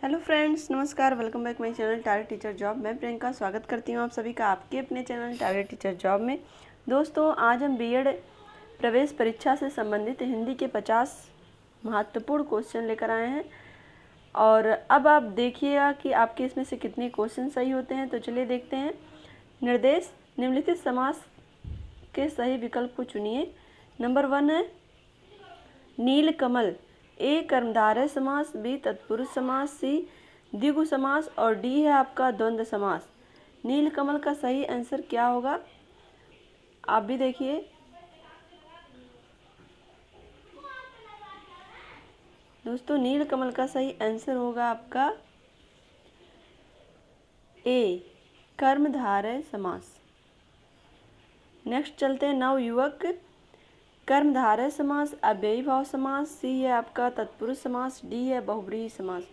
Hello friends, नमस्कार। Welcome back my channel target teacher job. मैं प्रियंका स्वागत करती हूँ आप सभी का आपके अपने चैनल टारगेट टीचर जॉब में। दोस्तों, आज हम बीएड प्रवेश परीक्षा से संबंधित हिंदी के 50 महत्वपूर्ण क्वेश्चन लेकर आए हैं और अब आप देखिएगा कि आपके इसमें से कितने क्वेश्चन सही होते हैं। तो चलिए देखते हैं। निर्देश, निम्नलिखित समास के सही विकल्प को चुनिए। नंबर 1 है नीलकमल। ए कर्मधारय समास, बी तत्पुरुष समास, सी द्विगु समास और डी है आपका द्वंद्व समास। नीलकमल का सही आंसर क्या होगा, आप भी देखिए। दोस्तों, नीलकमल का सही आंसर होगा आपका ए कर्मधारय समास। नेक्स्ट चलते हैं नवयुवक। कर्मधारय समास, अव्ययी भाव समास, सी है आपका तत्पुरुष समास, डी है बहुब्रीहि समास।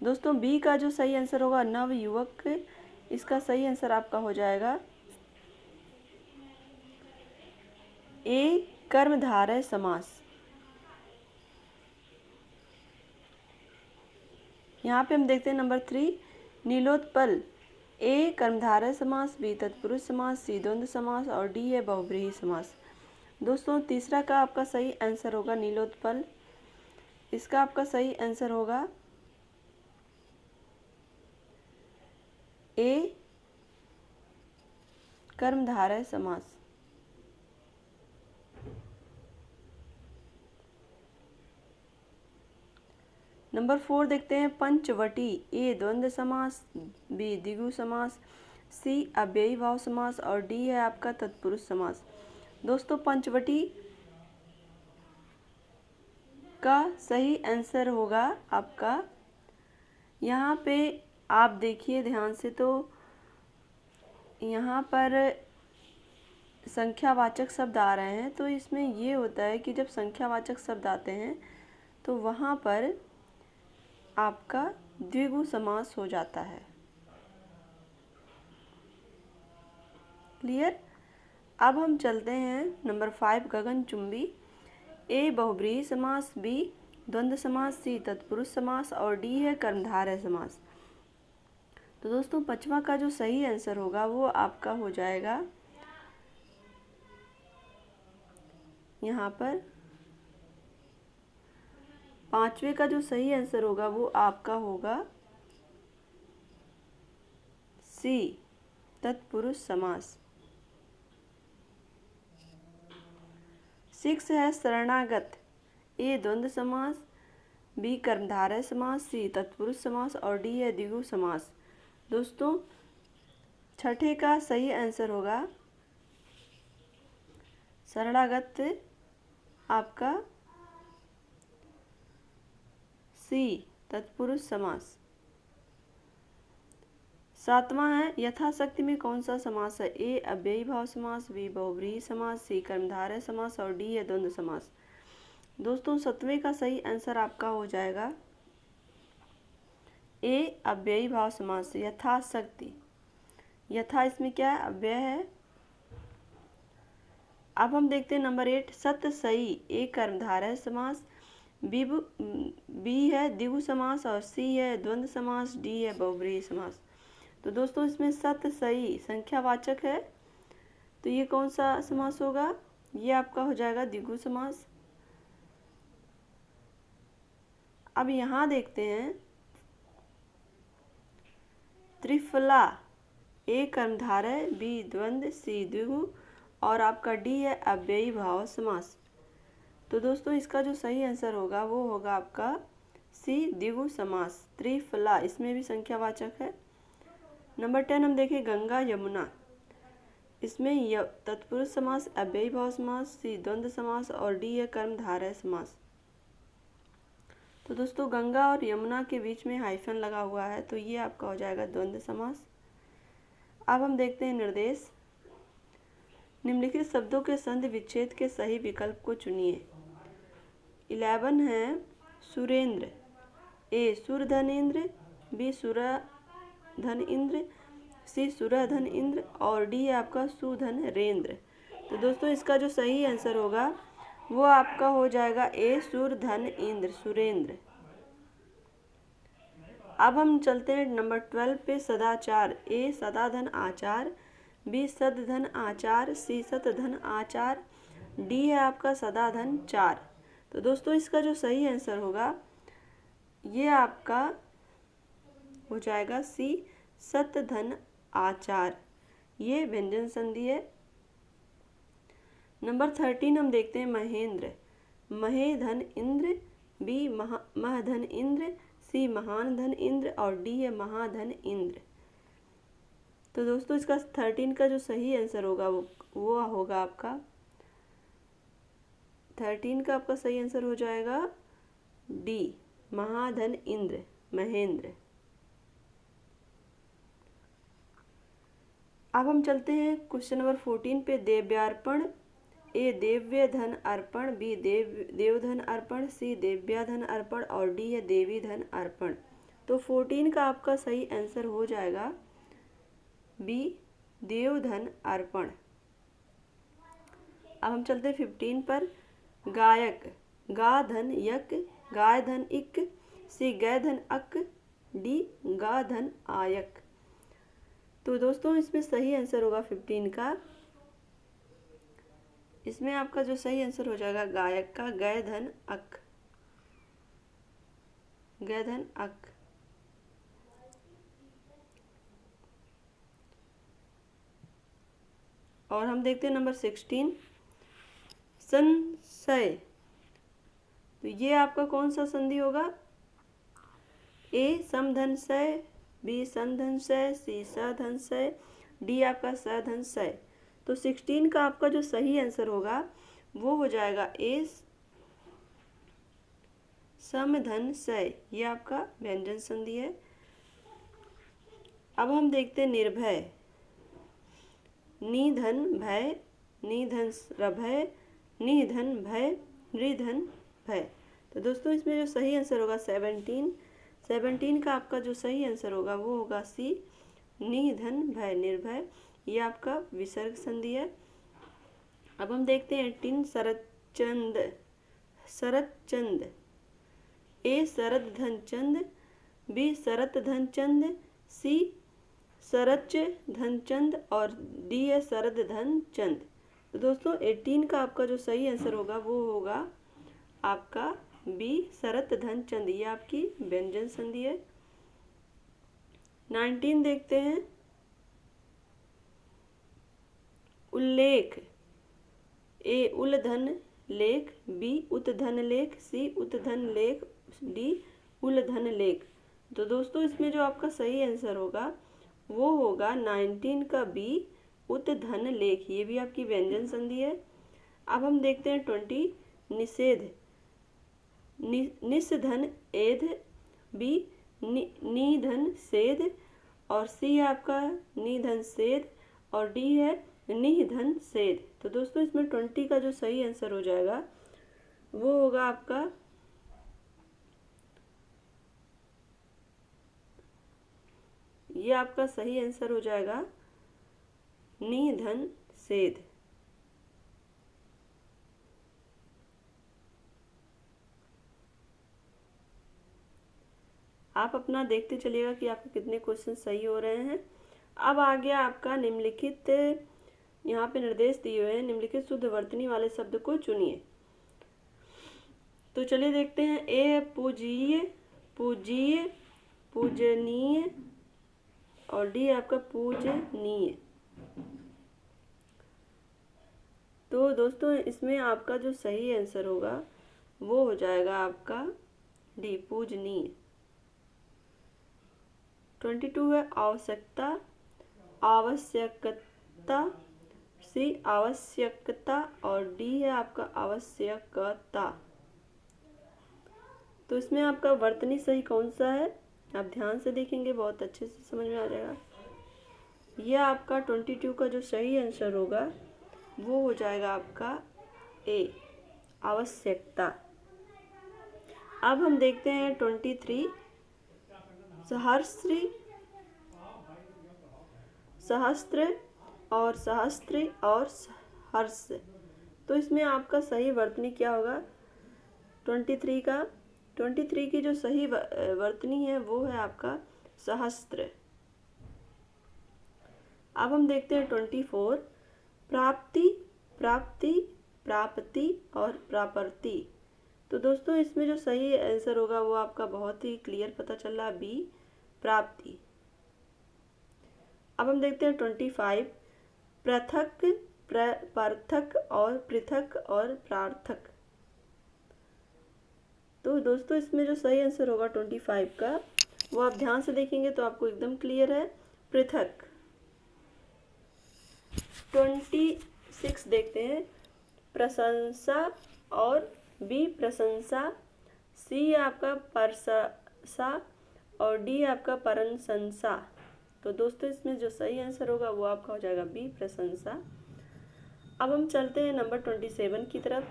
दोस्तों, बी का जो सही आंसर होगा नवयुवक, इसका सही आंसर आपका हो जाएगा ए कर्मधारय समास। यहाँ पे हम देखते हैं नंबर 3 नीलोत्पल। ए कर्मधारय समास, बी तत्पुरुष समास, सी द्वंद्व समास और डी है बहुब्रीहि समास। दोस्तों, तीसरा का आपका सही आंसर होगा नीलोत्पल, इसका आपका सही आंसर होगा ए कर्मधारय समास। नंबर 4 देखते हैं पंचवटी। ए द्वंद्व समास, बी द्विगु समास, सी अव्ययी भाव समास और डी है आपका तत्पुरुष समास। दोस्तों, पंचवटी का सही आंसर होगा आपका, यहाँ पे आप देखिए ध्यान से, तो यहाँ पर संख्यावाचक शब्द आ रहे हैं। तो इसमें ये होता है कि जब संख्यावाचक शब्द आते हैं तो वहाँ पर आपका द्विगु समास हो जाता है। क्लियर। अब हम चलते हैं नंबर 5 गगनचुंबी। ए बहुब्रीहि समास, बी द्वंद्व समास, सी तत्पुरुष समास और डी है कर्मधारय समास। तो दोस्तों, पांचवा का जो सही आंसर होगा वो आपका हो जाएगा यहाँ पर, पांचवे का जो सही आंसर होगा वो आपका होगा सी तत्पुरुष समास। 6 है शरणागत। ए द्वंद्व समास, बी कर्मधारय समास, सी तत्पुरुष समास और डी है द्विगु समास। दोस्तों, छठे का सही आंसर होगा शरणागत आपका सी तत्पुरुष समास। 7वां है यथाशक्ति में कौन सा समास है। ए अव्ययी भाव समास, बी बहुब्रीहि समास, सी कर्मधारय समास और डी है द्वंद्व समास। दोस्तों, 7वें का सही आंसर आपका हो जाएगा ए अव्ययी भाव समास। यथाशक्ति, यथा इसमें क्या है, अव्यय है। अब हम देखते हैं नंबर 8 सत सही। ए कर्मधारय समास, बी है द्विगु समास और सी है द्वंद्व समास, डी है बहुब्रीहि समास। तो दोस्तों, इसमें सत सही संख्यावाचक है, तो ये कौन सा समास होगा, ये आपका हो जाएगा द्विगु समास। अब यहाँ देखते हैं त्रिफला। ए कर्मधारय, बी द्वंद्व, सी द्विगु और आपका डी है अव्ययी भाव समास। तो दोस्तों, इसका जो सही आंसर होगा वो होगा आपका सी द्विगु समास। त्रिफला, इसमें भी संख्यावाचक है। नंबर 10 हम देखें गंगा यमुना। इसमें तत्पुरुष समास, अव्ययी भाव समास, सी द्वंद्व समास और डी है कर्मधारय समास। तो दोस्तों, गंगा और यमुना के बीच में हाइफन लगा हुआ है, तो ये आपका हो जाएगा द्वंद्व समास। अब हम देखते हैं निर्देश। निम्नलिखित शब्दों के संधि विच्छेद के सही विकल्प को चुनिए। 11 है सुरेंद्र। ए सुरधनेन्द्र, बी सुरधन इंद्र, सी सुरधन इंद्र और डी है आपका सुधन रेंद्र। तो दोस्तों, इसका जो सही आंसर होगा वो आपका हो जाएगा ए सुरधन इंद्र, सुरेंद्र। अब हम चलते हैं नंबर 12 पे, सदाचार। ए सदा धन आचार, बी सद धन आचार, सी सत धन आचार, डी है आपका सदा धन चार। तो दोस्तों इसका जो सही आंसर होगा ये आपका हो जाएगा सी सत धन आचार। ये व्यंजन संधि है। नंबर 13 हम देखते हैं महेंद्र। महे धन इंद्र, बी मह धन इंद्र, सी महान धन इंद्र और डी है महाधन इंद्र। तो दोस्तों इसका 13 का जो सही आंसर होगा वो होगा आपका 13 का आपका सही आंसर हो जाएगा डी महाधन इंद्र, महेंद्र। अब हम चलते हैं क्वेश्चन नंबर 14 पे, देव्यार्पण। ए देव्य धन अर्पण, बी देव धन अर्पण, सी देव्या धन अर्पण और डी है देवी धन अर्पण। तो 14 का आपका सही आंसर हो जाएगा बी देव धन अर्पण। अब हम चलते हैं 15 पर, गायक। गा धन यक, गाय धन इक, सी गै धन अक, डी गा धन आयक। तो दोस्तों इसमें सही आंसर होगा 15 का। इसमें आपका जो सही आंसर हो जाएगा गायक का गै धन अक, गै धन अक। और हम देखते हैं नंबर 16, संशय। तो ये आपका कौन सा संधि होगा? ए समधन सय, बी संधन सय, सी सधन सय, डी आपका सधन सय। तो 16 का आपका जो सही आंसर होगा वो हो जाएगा ए समधन सय। ये आपका व्यंजन संधि है। अब हम देखते हैं निर्भय। निधन भय, निधन रभय, निधन भय, नृधन भय। तो दोस्तों इसमें जो सही आंसर होगा 17 का आपका जो सही आंसर होगा वो होगा सी निधन भय, निर्भय। ये आपका विसर्ग संधि है। अब हम देखते हैं 18, शरतचंद। शरतचंद। ए शरद धन चंद, बी शरत धन चंद, सी शरच धन चंद और डी है शरद धन चंद। तो दोस्तों 18 का आपका जो सही आंसर होगा वो होगा आपका बी शरत धन चंद। ये आपकी व्यंजन संधि है। 19 देखते हैं, उल्लेख। ए उल धन लेख, बी उत धन लेख, सी उत धन लेख, डी उल धन लेख। तो दोस्तों इसमें जो आपका सही आंसर होगा वो होगा 19 का बी उत धन लेख। ये भी आपकी व्यंजन संधि है। अब हम देखते हैं 20, निषेध। निस धन एध, बी निधन सेध और सी आपका निधन सेध और डी है निधन सेध। तो दोस्तों इसमें 20 का जो सही आंसर हो जाएगा वो होगा आपका ये आपका सही आंसर हो जाएगा निधन सेध। आप अपना देखते चलिएगा कि आपके कितने क्वेश्चन सही हो रहे हैं। अब आ गया आपका निम्नलिखित, यहाँ पे निर्देश दिए हुए हैं, निम्नलिखित शुद्ध वर्तनी वाले शब्द को चुनिए। तो चलिए देखते हैं। ए है पूज्य, पूज्य, पूजनीय और डी आपका पूजनीय। तो दोस्तों इसमें आपका जो सही आंसर होगा वो हो जाएगा आपका डी पूजनीय। 22 है आवश्यकता, आवश्यकता, सी आवश्यकता और डी है आपका आवश्यकता। तो इसमें आपका वर्तनी सही कौन सा है आप ध्यान से देखेंगे बहुत अच्छे से समझ में आ जाएगा। यह आपका 22 का जो सही आंसर होगा वो हो जाएगा आपका ए आवश्यकता। अब हम देखते हैं 23, सहस्त्र, सहस्त्र और सहस्त्र और हर्ष। तो इसमें आपका सही वर्तनी क्या होगा 23 का? 23 की जो सही वर्तनी है वो है आपका सहस्त्र। अब हम देखते हैं 24, प्राप्ति, प्राप्ति, प्राप्ति और प्रापर्ति। तो दोस्तों इसमें जो सही आंसर होगा वो आपका बहुत ही क्लियर पता चल रहा है, बी, प्राप्ति। अब हम देखते हैं 25, पृथक, पृथक और पृथक और प्रार्थक। तो दोस्तों इसमें जो सही आंसर होगा 25 का वो आप ध्यान से देखेंगे तो आपको एकदम क्लियर है, पृथक। 26 देखते हैं, प्रशंसा और बी, प्रशंसा, सी आपका प्रशंसा और डी आपका प्रशंसा। तो दोस्तों इसमें जो सही आंसर होगा वो आपका हो जाएगा बी, प्रशंसा। अब हम चलते हैं नंबर 27 की तरफ,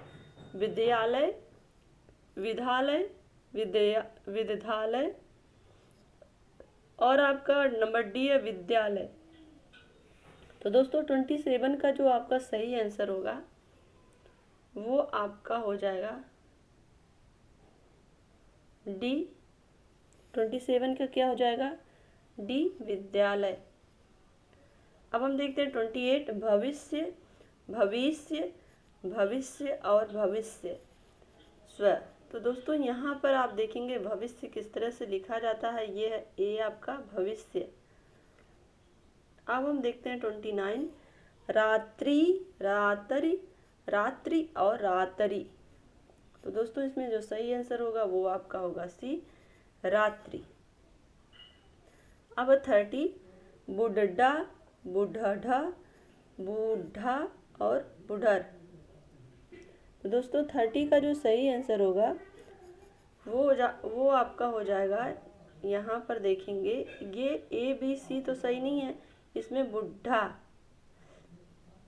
विद्यालय, विद्यालय, विद्यालय और आपका नंबर डी है विद्यालय। तो दोस्तों 27 का जो आपका सही आंसर होगा वो आपका हो जाएगा डी। 27 का क्या हो जाएगा, डी, विद्यालय। अब हम देखते हैं 28, भविष्य, भविष्य, भविष्य और भविष्य स्व। तो दोस्तों यहाँ पर आप देखेंगे भविष्य किस तरह से लिखा जाता है, ये है ए आपका भविष्य। अब हम देखते हैं 29, रात्रि, रात्रि, रात्रि और रात्रि। तो दोस्तों इसमें जो सही आंसर होगा वो आपका होगा सी, रात्रि। अब 30, बुढ़ा, बुढ़ा, बूढ़ा और बुढ़र। तो दोस्तों 30 का जो सही आंसर होगा वो आपका हो जाएगा, यहाँ पर देखेंगे ये ए बी सी तो सही नहीं है, इसमें बुढ़ा,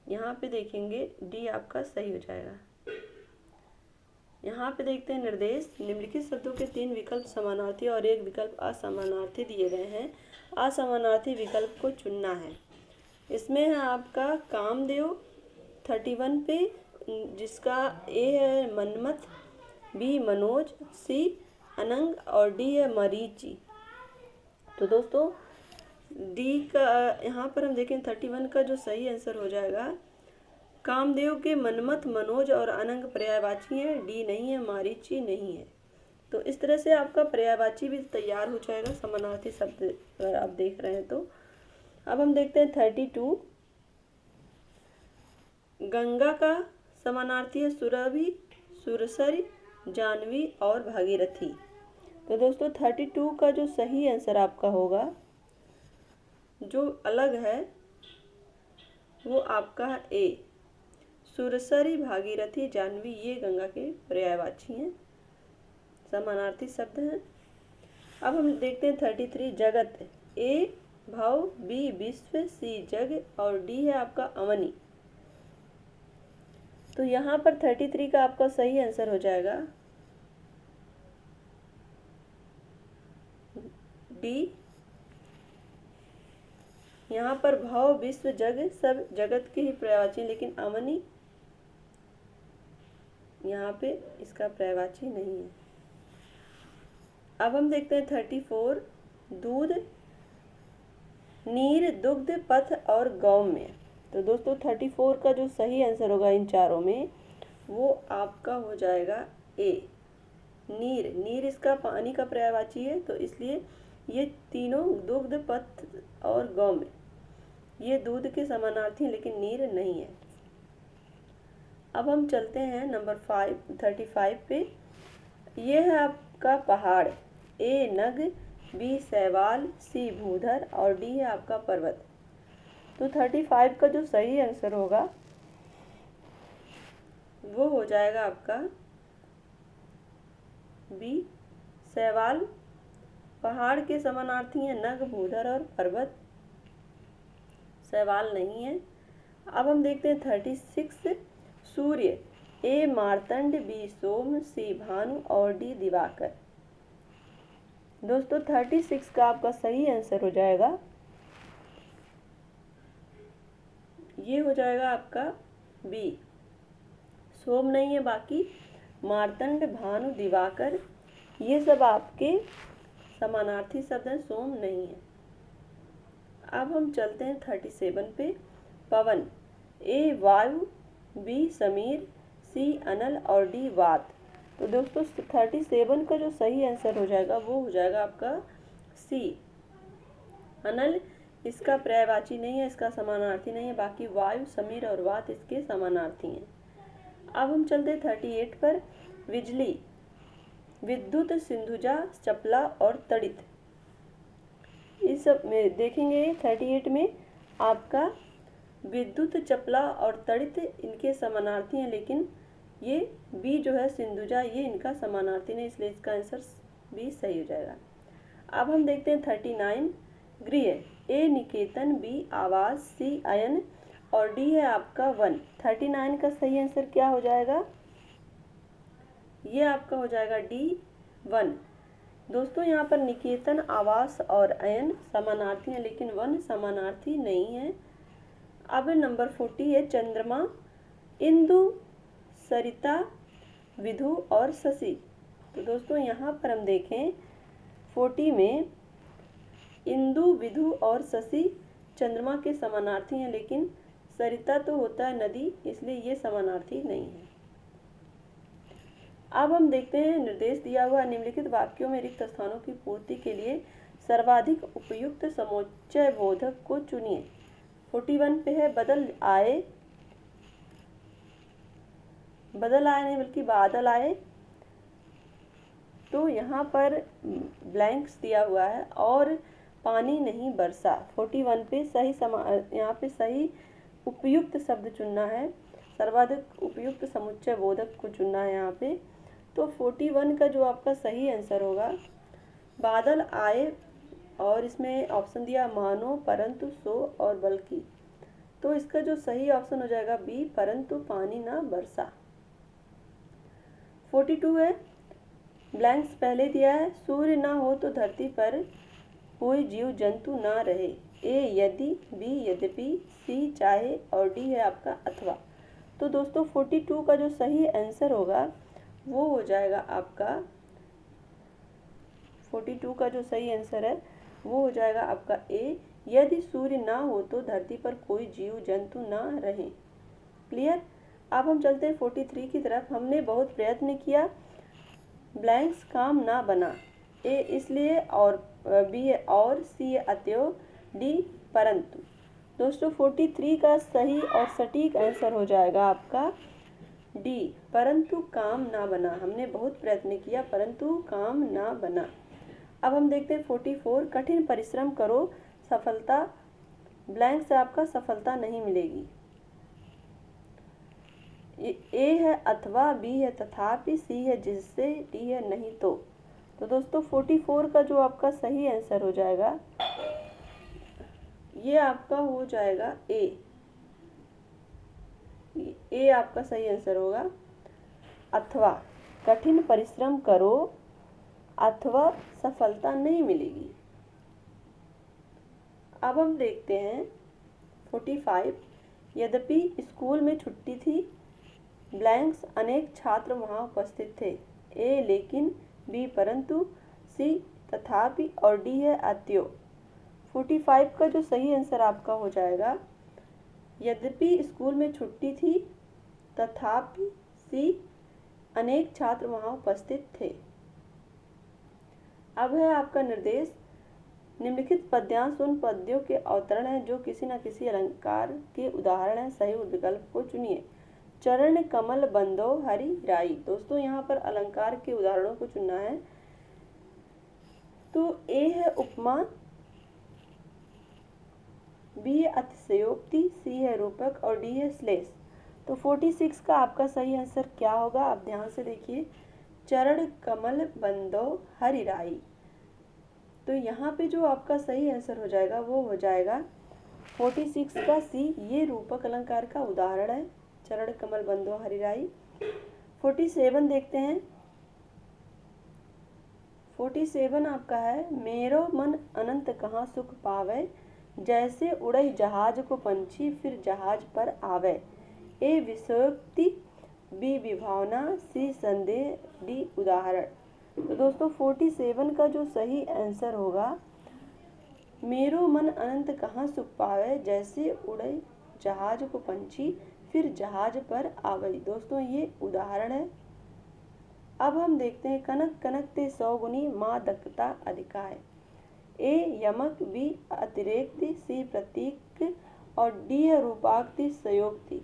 यहाँ पे देखेंगे डी आपका सही हो जाएगा। यहाँ पे देखते हैं निर्देश, निम्नलिखित शब्दों के 3 विकल्प समानार्थी और 1 विकल्प असमानार्थी दिए गए हैं, असमानार्थी विकल्प को चुनना है। इसमें है आपका कामदेव 31 पे, जिसका ए है मनमथ, बी मनोज, सी अनंग और डी है मरीचि। तो दोस्तों डी का यहाँ पर हम देखें 31 का जो सही आंसर हो जाएगा, कामदेव के मनमथ, मनोज और अनंग पर्यायवाची हैं, डी नहीं है, मारीची नहीं है। तो इस तरह से आपका पर्यायवाची भी तैयार हो जाएगा समानार्थी शब्द अगर आप देख रहे हैं तो। अब हम देखते हैं 32, गंगा का समानार्थी है सुरभि, सुरसरी, जानवी और भागीरथी। तो दोस्तों 32 का जो सही आंसर आपका होगा, जो अलग है वो आपका है ए, सुरसरी, भागीरथी, जानवी, ये गंगा के पर्यायवाची हैं, समानार्थी शब्द हैं। अब हम देखते हैं 33, जगत, ए भाव, बी विश्व, सी जग और डी है आपका अवनी। तो यहाँ पर 33 का आपका सही आंसर हो जाएगा डी। यहाँ पर भाव, विश्व, जग सब जगत के ही पर्यायवाची, लेकिन अवनी यहाँ पे इसका पर्यायवाची नहीं है। अब हम देखते हैं 34, दूध, नीर, दुग्ध, पथ और गौम्य। तो दोस्तों 34 का जो सही आंसर होगा इन चारों में वो आपका हो जाएगा ए, नीर। नीर इसका पानी का पर्यायवाची है, तो इसलिए ये तीनों दुग्ध, पथ और गौम्य ये दूध के समानार्थी लेकिन नीर नहीं है। अब हम चलते हैं नंबर 35 पे। ये है आपका पहाड़, ए नग, बी सैवाल, सी भूधर और डी है आपका पर्वत। तो 35 का जो सही आंसर होगा वो हो जाएगा आपका बी, सैवाल। पहाड़ के समानार्थी हैं नग, भूधर और पर्वत, सैवाल नहीं है। अब हम देखते हैं 36, सूर्य, ए मार्तंड, बी सोम, सी भानु और डी दिवाकर। दोस्तों 36 का आपका सही आंसर हो जाएगा, ये हो जाएगा आपका बी, सोम नहीं है, बाकी मार्तंड, भानु, दिवाकर ये सब आपके समानार्थी शब्द हैं, सोम नहीं है। अब हम चलते हैं 37 पे। पवन, ए वायु, बी समीर, सी अनल और डी वात। तो दोस्तों 37 का जो सही आंसर हो जाएगा वो हो जाएगा आपका सी अनल। इसका पर्यायवाची नहीं है, इसका समानार्थी नहीं है, बाकी वायु, समीर और वात इसके समानार्थी हैं। अब हम चलते हैं 38 पर। बिजली, विद्युत, सिंधुजा, चपला और तड़ित। इस सब में देखेंगे 38 में आपका विद्युत, चपला और तड़ित इनके समानार्थी हैं, लेकिन ये बी जो है सिंधुजा ये इनका समानार्थी नहीं, इसलिए इसका आंसर बी सही हो जाएगा। अब हम देखते हैं 39। गृह, ए निकेतन, बी आवास, सी अयन और डी है आपका वन। 39 का सही आंसर क्या हो जाएगा? ये आपका हो जाएगा डी वन। दोस्तों यहाँ पर निकेतन, आवास और अयन समानार्थी हैं, लेकिन वन समानार्थी नहीं है। अब नंबर 40 है चंद्रमा, इंदु, सरिता, विधु और शशि। तो दोस्तों यहाँ पर हम देखें 40 में इंदु, विधु और शशि चंद्रमा के समानार्थी हैं, लेकिन सरिता तो होता है नदी, इसलिए ये समानार्थी नहीं है। अब हम देखते हैं निर्देश दिया हुआ निम्नलिखित वाक्यों में रिक्त स्थानों की पूर्ति के लिए सर्वाधिक उपयुक्त समुच्चय बोधक को चुनिए। 41 पे है बदल आए नहीं बल्कि बादल आए। तो यहाँ पर ब्लैंक्स दिया हुआ है और पानी नहीं बरसा। 41 पे यहाँ पे सही उपयुक्त शब्द चुनना है, सर्वाधिक उपयुक्त समुच्चय बोधक को चुनना है यहाँ पे। तो 41 का जो आपका सही आंसर होगा बादल आए, और इसमें ऑप्शन दिया मानो, परंतु, सो और बल्कि। तो इसका जो सही ऑप्शन हो जाएगा बी, परंतु पानी ना बरसा। 42 है, ब्लैंक्स पहले दिया है, सूर्य ना हो तो धरती पर कोई जीव जंतु ना रहे। ए यदि, बी यद्यपि, सी चाहे और डी है आपका अथवा। तो दोस्तों 42 का जो सही आंसर होगा वो हो जाएगा आपका 42 का जो सही आंसर है वो हो जाएगा आपका ए, यदि सूर्य ना हो तो धरती पर कोई जीव जंतु ना रहे। क्लियर। अब हम चलते हैं 43 की तरफ। हमने बहुत प्रयत्न किया, ब्लैंक्स काम ना बना। ए इसलिए और बी है और, सी है अतएव, डी परंतु। दोस्तों 43 का सही और सटीक आंसर हो जाएगा आपका डी, परंतु काम ना बना। हमने बहुत प्रयत्न किया परंतु काम ना बना। अब हम देखते हैं 44। कठिन परिश्रम करो, सफलता, ब्लैंक से आपका सफलता नहीं मिलेगी। ए है अथवा, बी है तथापि, सी है जिससे, डी है नहीं तो। तो दोस्तों 44 का जो आपका सही आंसर हो जाएगा ये आपका हो जाएगा ए आपका सही आंसर होगा अथवा। कठिन परिश्रम करो अथवा सफलता नहीं मिलेगी। अब हम देखते हैं 45। यद्यपि स्कूल में छुट्टी थी, ब्लैंक्स अनेक छात्र वहां उपस्थित थे। ए लेकिन, बी परंतु, सी तथापि और डी है अतएव। 45 का जो सही आंसर आपका हो जाएगा यद्यपि स्कूल में छुट्टी थी, तथापि, सी अनेक छात्र वहां उपस्थित थे। अब है आपका निर्देश। निम्नलिखित पद्यांश उन पद्यों के अवतरण हैं जो किसी न किसी अलंकार के उदाहरण हैं। सही विकल्प को चुनिए। चरण कमल बंदो हरि राई। दोस्तों यहाँ पर अलंकार के उदाहरणों को चुनना है। तो ए है उपमा, बी है अतिशयोक्ति, सी है रूपक और डी है श्लेष। तो 46 का आपका सही आंसर क्या होगा? आप ध्यान से देखिए। चरण कमल बंदो हरि राई। तो यहाँ पे जो आपका सही आंसर हो जाएगा वो हो जाएगा 46 का सी। ये रूपक अलंकार का उदाहरण है, चरण कमल बंदो हरि राई। 47 देखते हैं। 47 आपका है, मेरो मन अनंत कहाँ सुख पावे, जैसे उड़ई जहाज को पंछी फिर जहाज पर आवे। ए विषयोक्ति, बी विभावना, सी संदेह, डी उदाहरण। तो दोस्तों 47 का जो सही आंसर होगा, मेरो मन अनंत कहाँ सुख पावे, जैसे उड़े जहाज को पंछी फिर जहाज पर आवई। दोस्तों ये उदाहरण है। अब हम देखते हैं कनक कनक ते 100 गुनी मादकता अधिकाय। ए यमक, बी अतिरेक्ति, सी प्रतीक और डी है रूपाक्ति संयोक्ति।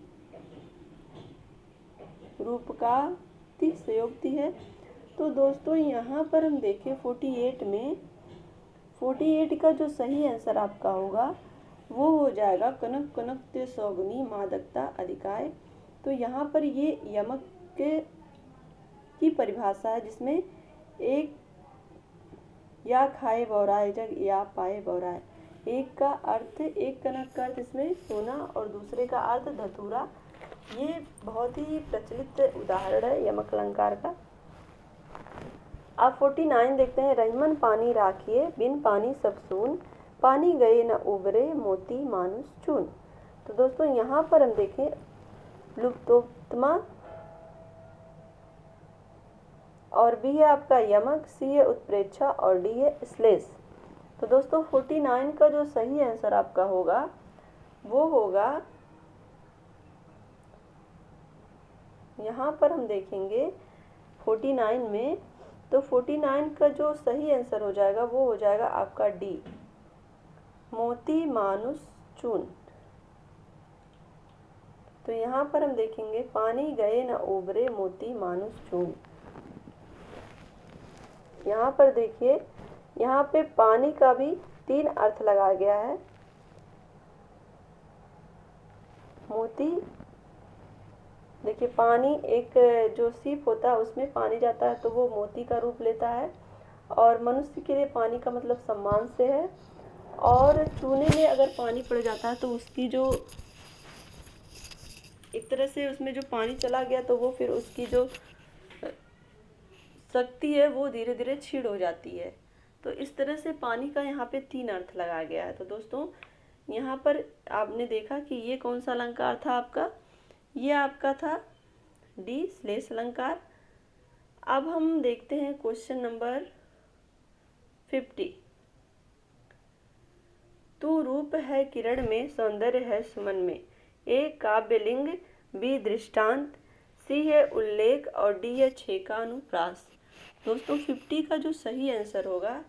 रूपकाक्ति संयोक्ति है। तो दोस्तों यहाँ पर हम देखें 48 में 48 का जो सही आंसर आपका होगा वो हो जाएगा कनक कनक ते 100 गुनी मादकता अधिकाय। तो यहाँ पर ये यमक की परिभाषा है, जिसमें एक या खाए बौराए जग या पाए बौराए। एक का अर्थ, एक कनक का अर्थ इसमें सोना और दूसरे का अर्थ धतूरा। ये बहुत ही प्रचलित उदाहरण है यमक अलंकार का। अब 49 देखते हैं। रहीमन पानी राखिए, बिन पानी सब सून, पानी गए न उबरे, मोती मानुष चून। तो दोस्तों यहाँ पर हम देखें लुप्तोत्तमा और बी है आपका यमक, सी है उत्प्रेक्षा और डी है श्लेष। तो दोस्तों 49 का जो सही आंसर आपका होगा वो होगा, यहाँ पर हम देखेंगे 49 में, तो 49 का जो सही आंसर हो जाएगा वो हो जाएगा आपका डी, मोती मानुष चून। तो यहाँ पर हम देखेंगे पानी गए न उबरे, मोती मानुष चून। यहाँ पर देखिए, यहाँ पे पानी का भी 3 अर्थ लगाया गया है। मोती, देखिए पानी, एक जो सीप होता है उसमें पानी जाता है तो वो मोती का रूप लेता है, और मनुष्य के लिए पानी का मतलब सम्मान से है। और चूने में अगर पानी पड़ जाता है तो उसकी जो एक तरह से उसमें जो पानी चला गया तो वो फिर उसकी जो शक्ति है वो धीरे धीरे क्षीण हो जाती है। तो इस तरह से पानी का यहाँ पे 3 अर्थ लगाया गया है। तो दोस्तों यहाँ पर आपने देखा कि ये कौन सा अलंकार था आपका, ये आपका था डी, श्लेष अलंकार। अब हम देखते हैं क्वेश्चन नंबर 50। तू रूप है किरण में, सौंदर्य है सुमन में। ए काव्यलिंग, बी दृष्टांत, सी है उल्लेख और डी है छेका अनुप्रास। दोस्तों 50 का जो सही आंसर होगा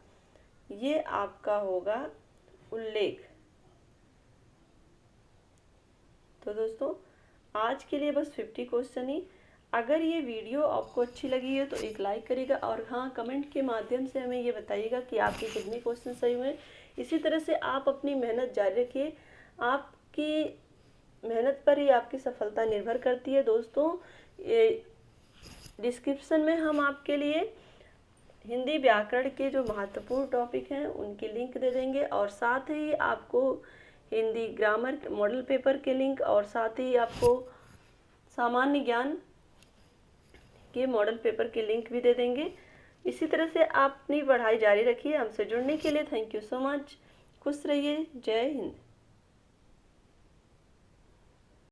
ये आपका होगा उल्लेख। तो दोस्तों आज के लिए बस 50 क्वेश्चन ही। अगर ये वीडियो आपको अच्छी लगी है तो एक लाइक करिएगा, और हाँ कमेंट के माध्यम से हमें ये बताइएगा कि आपके कितने क्वेश्चन सही हुए। इसी तरह से आप अपनी मेहनत जारी रखिए, आपकी मेहनत पर ही आपकी सफलता निर्भर करती है। दोस्तों डिस्क्रिप्शन में हम आपके लिए हिंदी व्याकरण के जो महत्वपूर्ण टॉपिक हैं उनकी लिंक दे देंगे, और साथ ही आपको हिंदी ग्रामर मॉडल पेपर के लिंक, और साथ ही आपको सामान्य ज्ञान के मॉडल पेपर के लिंक भी दे देंगे। इसी तरह से आप अपनी पढ़ाई जारी रखिए। हमसे जुड़ने के लिए थैंक यू सो मच। खुश रहिए। जय हिंद।